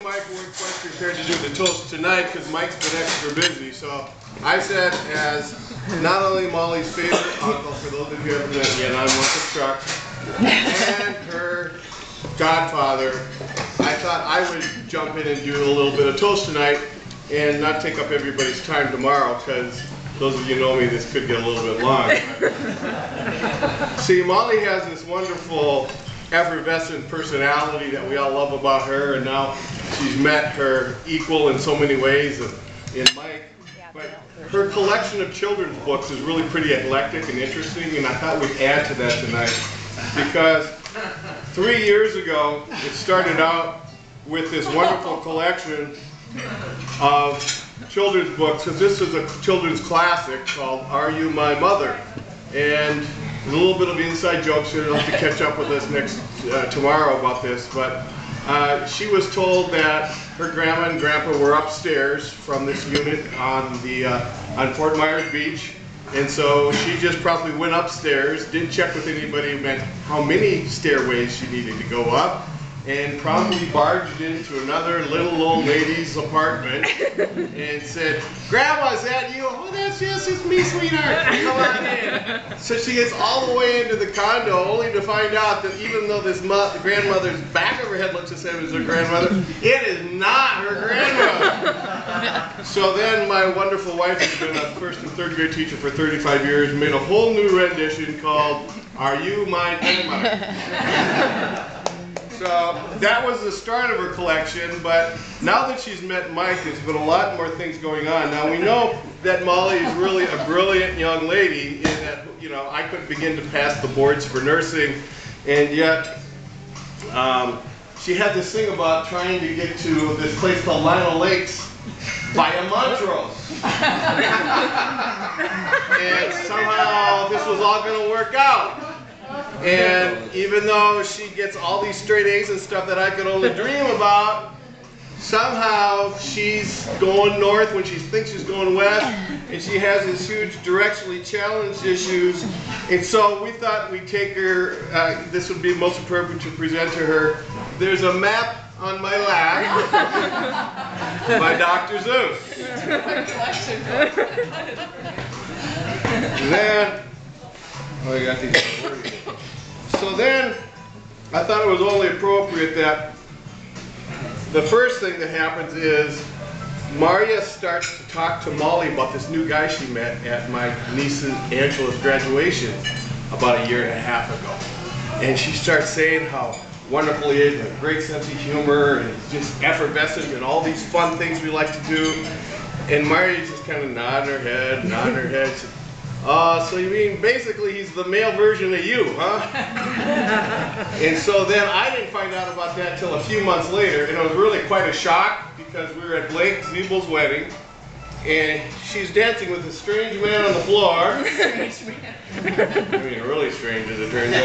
Mike weren't quite prepared to do the toast tonight because Mike's been extra busy. So I said, as not only Molly's favorite uncle, for those of you who haven't met yet, I'm Uncle Chuck, and her godfather, I thought I would jump in and do a little bit of toast tonight and not take up everybody's time tomorrow, because those of you who know me, this could get a little bit long. See, Molly has this wonderful effervescent personality that we all love about her, and now she's met her equal in so many ways in Mike. But her collection of children's books is really pretty eclectic and interesting, and I thought we'd add to that tonight, because 3 years ago it started out with this wonderful collection of children's books, because this is a children's classic called Are You My Mother? And a little bit of inside jokes here. You'll have to catch up with us tomorrow about this. But she was told that her grandma and grandpa were upstairs from this unit on Fort Myers Beach, and so she just probably went upstairs, didn't check with anybody about how many stairways she needed to go up, and probably barged into another little old lady's apartment and said, "Grandma, is that you?" "Oh, that's yes, it's me, sweetheart. Come on in." So she gets all the way into the condo, only to find out that even though this grandmother's back of her head looks the same as her grandmother, it is not her grandmother. So then my wonderful wife has been a first and third grade teacher for 35 years, made a whole new rendition called Are You My Grandmother? So that was the start of her collection, but now that she's met Mike, there's been a lot more things going on. Now we know that Molly is really a brilliant young lady, in that, you know, I couldn't begin to pass the boards for nursing, and yet she had this thing about trying to get to this place called Lionel Lakes via Montrose. And somehow this was all going to work out. And even though she gets all these straight A's and stuff that I could only dream about, somehow she's going north when she thinks she's going west, and she has these huge directionally challenged issues. And so we thought we'd take her, this would be most appropriate to present to her. There's a map on my lap by Dr. Zeus. Then, oh, I got these words. So then, I thought it was only appropriate that the first thing that happens is Maria starts to talk to Molly about this new guy she met at my niece Angela's graduation about a year and a half ago. And she starts saying how wonderful he is, and a great sense of humor, and just effervescent, and all these fun things we like to do. And Maria's just kind of nodding her head. Said, so you mean basically he's the male version of you, huh? And so then I didn't find out about that till a few months later, and it was really quite a shock, because we were at Blake Ziebel's wedding, and she's dancing with a strange man on the floor. Strange man. I mean, really strange as it turns out.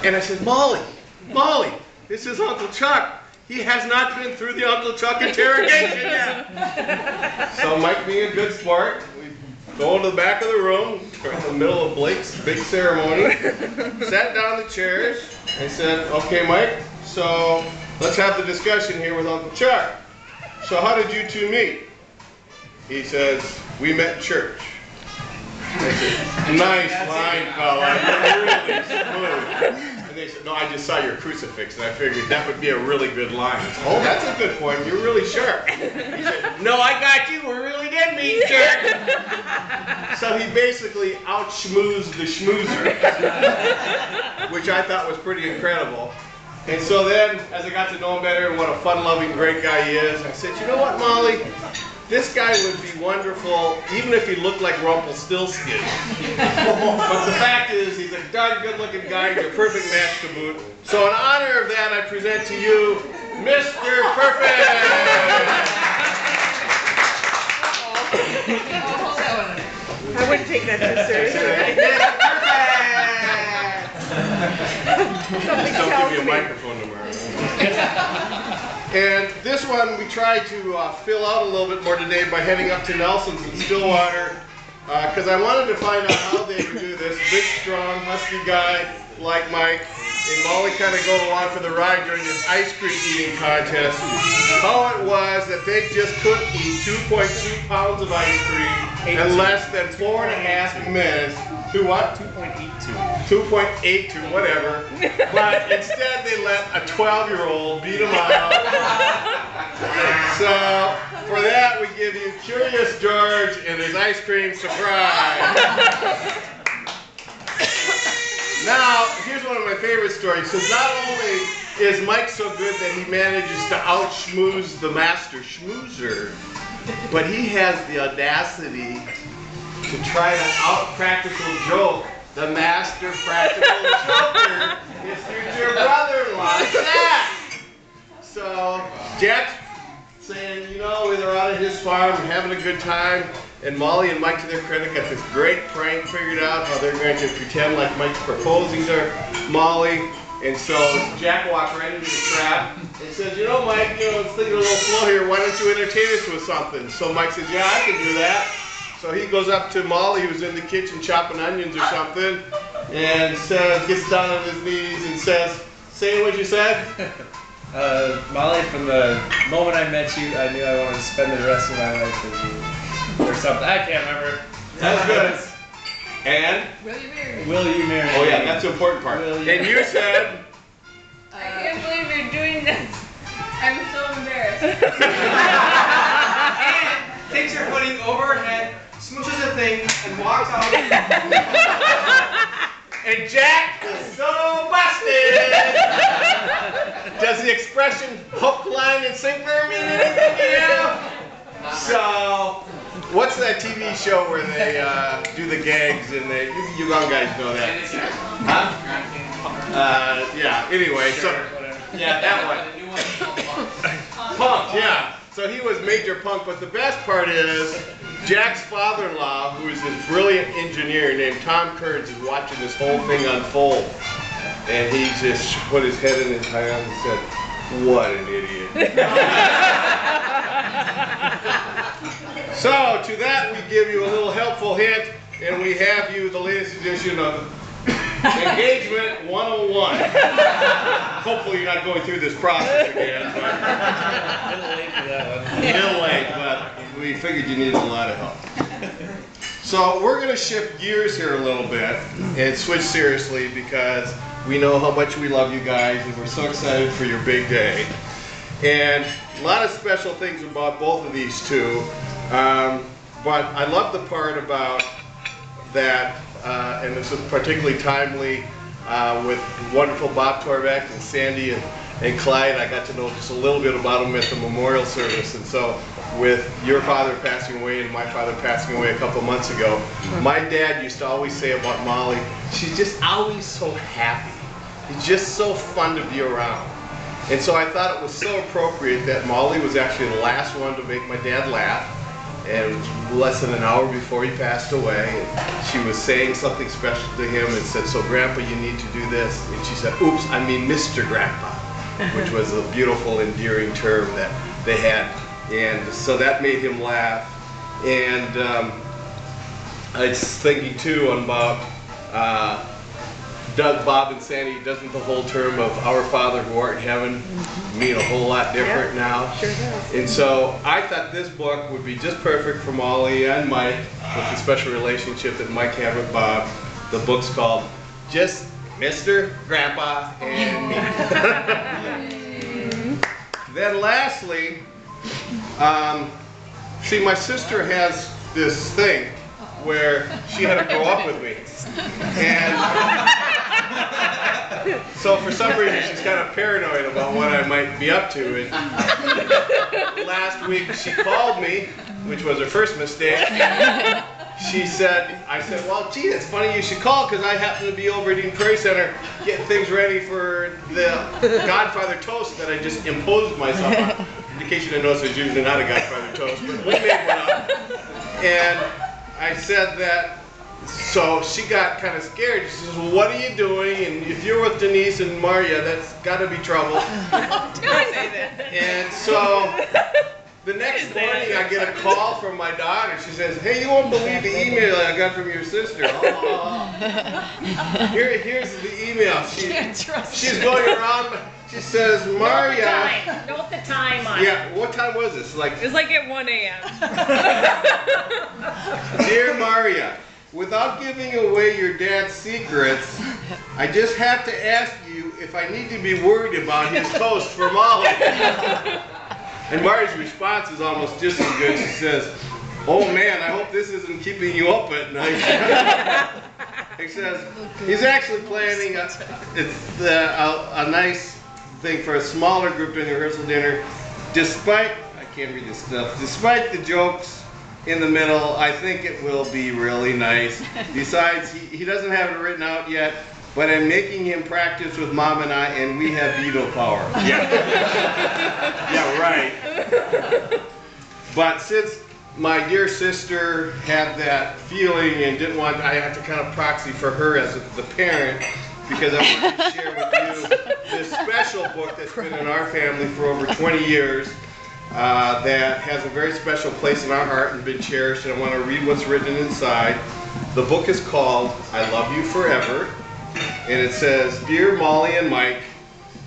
And I said, Molly, this is Uncle Chuck. He has not been through the Uncle Chuck interrogation yet. So Mike being a good sport, we go into the back of the room, we're in the middle of Blake's big ceremony, sat down the chairs, and said, "Okay, Mike, so let's have the discussion here with Uncle Chuck. So how did you two meet?" He says, "We met in church." I said, "Nice line, fella, really smooth." And they said, "No, I just saw your crucifix, and I figured that would be a really good line." I said, "Oh, that's a good point. You're really sharp." He said, "No, I got you. We really did meet in church." So he basically out-schmoozed the schmoozer, which I thought was pretty incredible. And so then, as I got to know him better and what a fun-loving, great guy he is, I said, "You know what, Molly? This guy would be wonderful even if he looked like Rumpelstiltskin." But the fact is, he's a darn good-looking guy. He's a perfect match to boot. So in honor of that, I present to you Mr. Perfect! I wouldn't take that too seriously. Don't give me a microphone tomorrow. And this one we tried to fill out a little bit more today by heading up to Nelson's in Stillwater, because I wanted to find out how they would do this. Big, strong, husky guy like Mike and Molly kind of go along for the ride during this ice cream eating contest. How it was that they just couldn't eat 2.2 pounds of ice cream in less than 4.5 minutes. To what? 2.82. 2.82, whatever. But instead they let a 12-year-old beat them out. So for that we give you Curious George and his ice cream surprise. Now, here's one of my favorite stories. So not only is Mike so good that he manages to out-schmooze the master schmoozer, but he has the audacity to try to out-practical joke the master practical joker, his future brother-in-law, Jack. So, Jack's saying, you know, they're out at his farm and having a good time, and Molly and Mike, to their credit, got this great prank figured out, how they're going to pretend like Mike's proposing to Molly. And so Jack walked right into the trap and said, you know, Mike, you know, let's think a little slow here. Why don't you entertain us with something? So Mike said, yeah, I can do that. So he goes up to Molly, who's in the kitchen chopping onions or something, and says, gets down on his knees and says, say what you said. Molly, from the moment I met you, I knew I wanted to spend the rest of my life with you. Or something. I can't remember. That's good. And? Will you marry me? Will you marry me? Oh yeah, that's the important part. And you said? I can't believe you're doing this. I'm so embarrassed. And takes her pudding over her head, smooshes the thing, and walks out. And Jack is so busted! Does the expression hook, line, and sinker mean anything to you? So, what's that TV show where they do the gags and they, you young guys know that? Huh? Yeah, anyway, so, yeah, that one. Punk, yeah. So he was Major Punk, but the best part is Jack's father-in-law, who is this brilliant engineer named Tom Kearns, is watching this whole thing unfold. And he just put his head in his hands and said, what an idiot. So, to that we give you a little helpful hint, and we have you the latest edition of Engagement 101. Hopefully you're not going through this process again. But A little late for that one. a little late, but we figured you needed a lot of help. So we're going to shift gears here a little bit and switch seriously because we know how much we love you guys and we're so excited for your big day. And a lot of special things about both of these two. But I love the part about that, and this is particularly timely with wonderful Bob Torbeck and Sandy and Clyde. I got to know just a little bit about them at the memorial service. And so with your father passing away and my father passing away a couple months ago, my dad used to always say about Molly, she's just always so happy. It's just so fun to be around. And so I thought it was so appropriate that Molly was actually the last one to make my dad laugh. And less than an hour before he passed away, and she was saying something special to him and said, so Grandpa, you need to do this. And she said, oops, I mean Mr. Grandpa, which was a beautiful, endearing term that they had. And so that made him laugh. And I was thinking too about Doug, Bob, and Sandy. Doesn't the whole term of Our Father who art in heaven mean a whole lot different now? Sure does. And so I thought this book would be just perfect for Molly and Mike with the special relationship that Mike had with Bob. The book's called Just Mr. Grandpa and Me. Then lastly, see, my sister has this thing where she had to grow up with me. And so for some reason she's kind of paranoid about what I might be up to. And last week she called me, which was her first mistake. She said, I said, well, gee, it's funny you should call because I happen to be over at Eden Prairie Center getting things ready for the Godfather toast that I just imposed myself on. In case you didn't notice, there's usually not a Godfather toast, but we made one up. And I said that, so she got kind of scared. She says, well, what are you doing? And if you're with Denise and Maria, that's got to be trouble. Don't say that. And so The next morning I get a call from my daughter. She says, hey, you won't believe the email I got from your sister. Here's the email. She's going around. She says, Maria. Note the time on it. Yeah, what time was this? It was like at 1 a.m. Dear Maria, without giving away your dad's secrets, I just have to ask you if I need to be worried about his toast for Molly. And Maria's response is almost just as good. She says, oh man, I hope this isn't keeping you up at night. He says, he's actually planning a nice thing for a smaller group in the rehearsal dinner. Despite, I can't read this stuff, despite the jokes in the middle, I think it will be really nice. Besides, he doesn't have it written out yet, but I'm making him practice with Mom and I, and we have veto power. Yeah. Yeah, right. But since my dear sister had that feeling and didn't want, I have to kind of proxy for her as the parent, because I want to share with you this special book that's been in our family for over 20 years. That has a very special place in our heart and been cherished, and I want to read what's written inside. The book is called I Love You Forever, and it says, Dear Molly and Mike,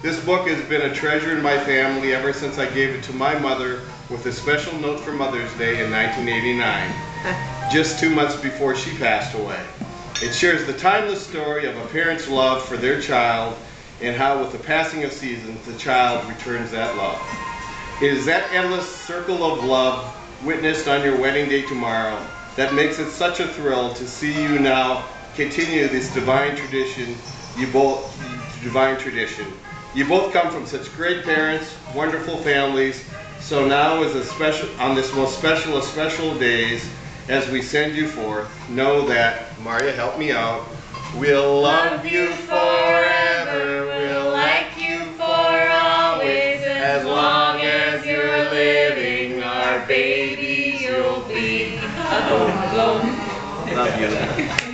this book has been a treasure in my family ever since I gave it to my mother with a special note for Mother's Day in 1989, just 2 months before she passed away. It shares the timeless story of a parent's love for their child and how with the passing of seasons, the child returns that love. It is that endless circle of love witnessed on your wedding day tomorrow that makes it such a thrill to see you now continue this divine tradition. You both come from such great parents, wonderful families. So now is on this most special of special days, as we send you forth, know that, Maria, help me out, we'll love you forever, we'll like you for always, as long as you're living, our baby you'll be. Love you.